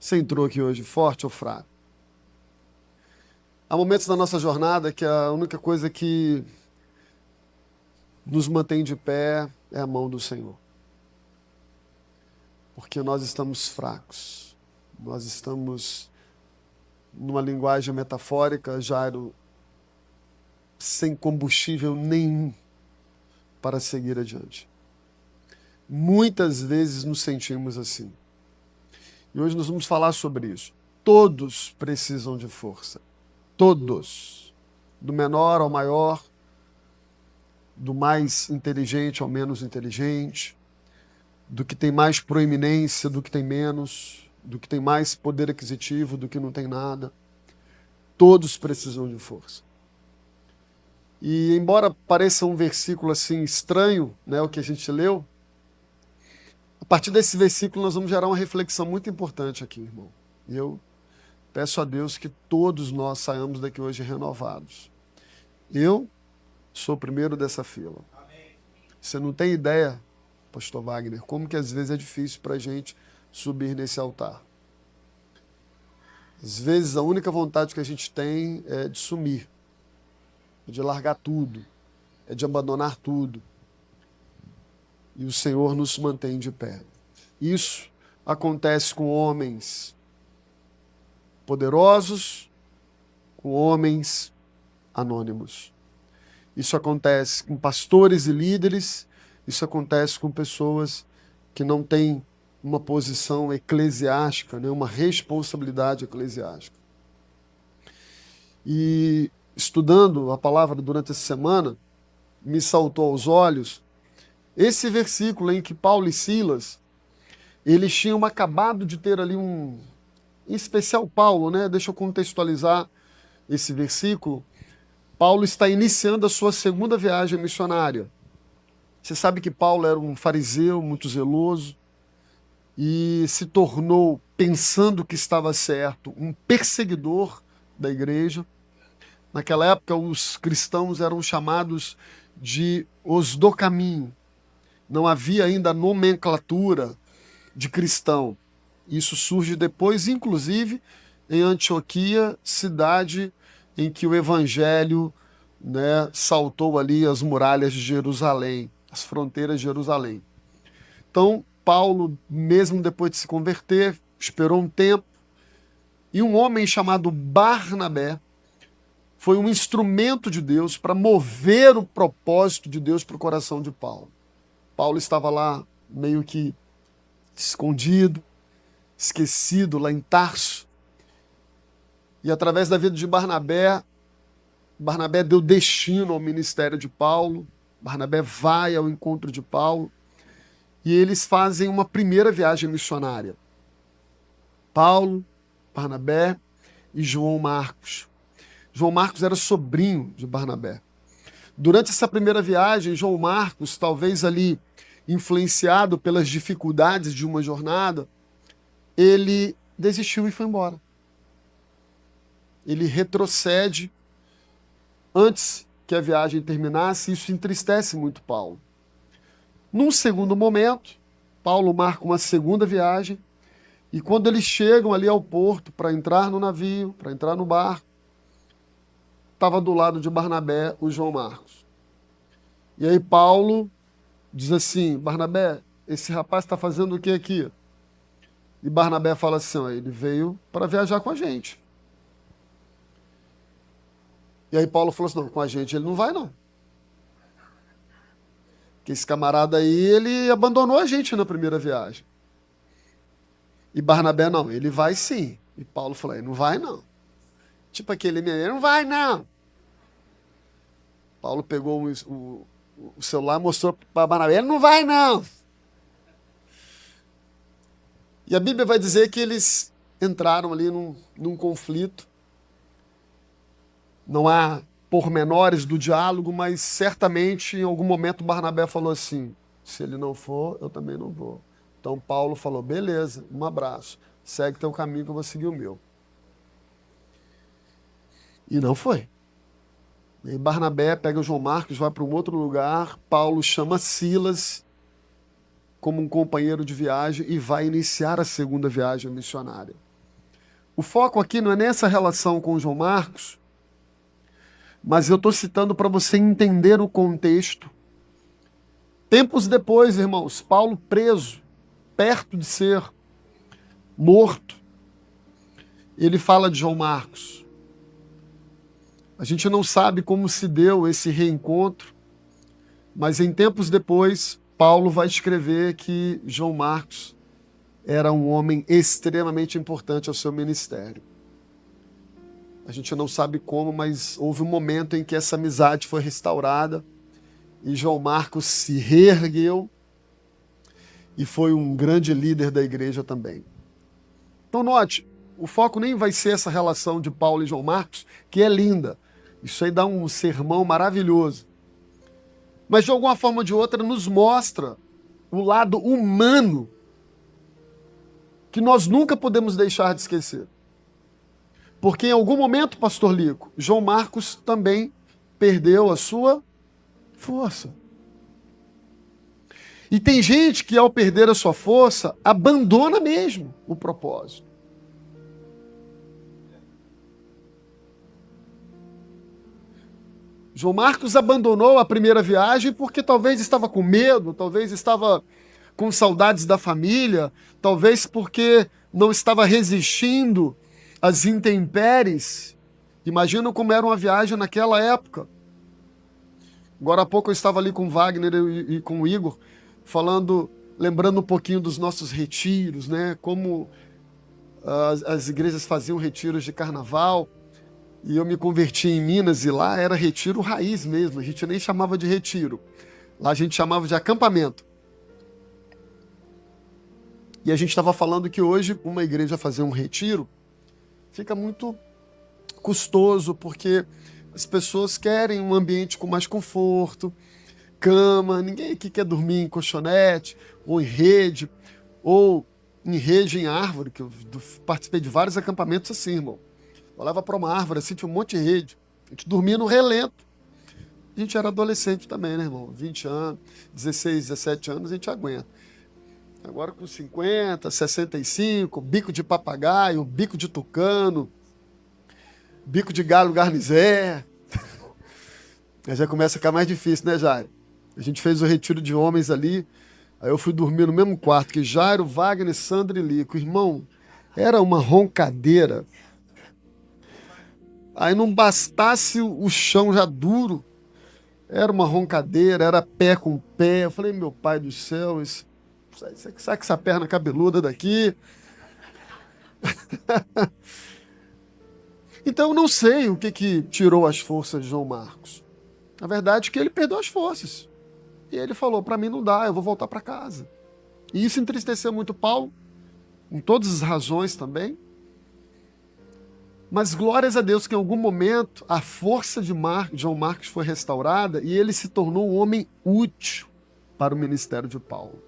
Você entrou aqui hoje forte ou fraco? Há momentos da nossa jornada que a única coisa que nos mantém de pé é a mão do Senhor. Porque nós estamos fracos. Nós estamos, numa linguagem metafórica, Jairo, sem combustível nenhum para seguir adiante. Muitas vezes nos sentimos assim. E hoje nós vamos falar sobre isso. Todos precisam de força. Todos. Do menor ao maior, do mais inteligente ao menos inteligente, do que tem mais proeminência, do que tem menos, do que tem mais poder aquisitivo, do que não tem nada. Todos precisam de força. E embora pareça um versículo assim estranho, né, o que a gente leu, a partir desse versículo nós vamos gerar uma reflexão muito importante aqui, irmão. E eu peço a Deus que todos nós saiamos daqui hoje renovados. Eu sou o primeiro dessa fila. Você não tem ideia, pastor Wagner, como que às vezes é difícil para a gente subir nesse altar. Às vezes a única vontade que a gente tem é de sumir, é de largar tudo, é de abandonar tudo. E o Senhor nos mantém de pé. Isso acontece com homens poderosos, com homens anônimos. Isso acontece com pastores e líderes, isso acontece com pessoas que não têm uma posição eclesiástica, né, uma responsabilidade eclesiástica. E estudando a palavra durante essa semana, me saltou aos olhos esse versículo em que Paulo e Silas, eles tinham acabado de ter ali em especial Paulo, né? Deixa eu contextualizar esse versículo. Paulo está iniciando a sua segunda viagem missionária. Você sabe que Paulo era um fariseu muito zeloso e se tornou, pensando que estava certo, um perseguidor da igreja. Naquela época, os cristãos eram chamados de os do caminho. Não havia ainda nomenclatura de cristão. Isso surge depois, inclusive, em Antioquia, cidade em que o evangelho, né, saltou ali as muralhas de Jerusalém, as fronteiras de Jerusalém. Então, Paulo, mesmo depois de se converter, esperou um tempo, e um homem chamado Barnabé foi um instrumento de Deus para mover o propósito de Deus para o coração de Paulo. Paulo estava lá meio que escondido, esquecido lá em Tarso. E através da vida de Barnabé, Barnabé deu destino ao ministério de Paulo. Barnabé vai ao encontro de Paulo. E eles fazem uma primeira viagem missionária. Paulo, Barnabé e João Marcos. João Marcos era sobrinho de Barnabé. Durante essa primeira viagem, João Marcos, talvez ali influenciado pelas dificuldades de uma jornada, ele desistiu e foi embora. Ele retrocede antes que a viagem terminasse, e isso entristece muito Paulo. Num segundo momento, Paulo marca uma segunda viagem, e quando eles chegam ali ao porto para entrar no navio, para entrar no barco, estava do lado de Barnabé o João Marcos. E aí Paulo diz assim: Barnabé, esse rapaz está fazendo o que aqui? E Barnabé fala assim: ó, ele veio para viajar com a gente. E aí Paulo falou assim: não, com a gente ele não vai não. Porque esse camarada aí, ele abandonou a gente na primeira viagem. E Barnabé não, ele vai sim. E Paulo falou: ele não vai não. Tipo aquele menino, não vai não. Paulo pegou o celular e mostrou para Barnabé: ele não vai não. E a Bíblia vai dizer que eles entraram ali num conflito. Não há pormenores do diálogo, mas certamente em algum momento Barnabé falou assim: se ele não for, eu também não vou. Então Paulo falou: beleza, um abraço, segue teu caminho que eu vou seguir o meu. E não foi. E Barnabé pega o João Marcos, vai para um outro lugar, Paulo chama Silas como um companheiro de viagem e vai iniciar a segunda viagem missionária. O foco aqui não é nessa relação com João Marcos, mas eu estou citando para você entender o contexto. Tempos depois, irmãos, Paulo preso, perto de ser morto, ele fala de João Marcos. A gente não sabe como se deu esse reencontro, mas em tempos depois, Paulo vai escrever que João Marcos era um homem extremamente importante ao seu ministério. A gente não sabe como, mas houve um momento em que essa amizade foi restaurada e João Marcos se reergueu e foi um grande líder da igreja também. Então note, o foco nem vai ser essa relação de Paulo e João Marcos, que é linda. Isso aí dá um sermão maravilhoso. Mas de alguma forma ou de outra nos mostra o lado humano que nós nunca podemos deixar de esquecer. Porque em algum momento, pastor Lico, João Marcos também perdeu a sua força. E tem gente que ao perder a sua força, abandona mesmo o propósito. João Marcos abandonou a primeira viagem porque talvez estava com medo, talvez estava com saudades da família, talvez porque não estava resistindo às intempéries. Imagina como era uma viagem naquela época. Agora há pouco eu estava ali com o Wagner e com o Igor, lembrando um pouquinho dos nossos retiros, né? Como as igrejas faziam retiros de carnaval. E eu me converti em Minas e lá era retiro raiz mesmo, a gente nem chamava de retiro. Lá a gente chamava de acampamento. E a gente estava falando que hoje uma igreja fazer um retiro fica muito custoso, porque as pessoas querem um ambiente com mais conforto, cama, ninguém aqui quer dormir em colchonete, ou em rede em árvore, que eu participei de vários acampamentos assim, irmão. Olhava para uma árvore, assim, tinha um monte de rede. A gente dormia no relento. A gente era adolescente também, né, irmão? 20 anos, 16, 17 anos, a gente aguenta. Agora com 50, 65, bico de papagaio, bico de tucano, bico de galo garnizé. Aí já começa a ficar mais difícil, né, Jairo? A gente fez o retiro de homens ali, aí eu fui dormir no mesmo quarto que Jairo, Wagner, Sandra e Lico. Irmão, era uma roncadeira. Aí não bastasse o chão já duro, era uma roncadeira, era pé com pé. Eu falei, meu pai do céu, sai com essa perna cabeluda daqui. Então eu não sei o que tirou as forças de João Marcos. Na verdade é que ele perdeu as forças. E ele falou, para mim não dá, eu vou voltar para casa. E isso entristeceu muito Paulo, com todas as razões também. Mas glórias a Deus que em algum momento a força de João Marcos foi restaurada e ele se tornou um homem útil para o ministério de Paulo.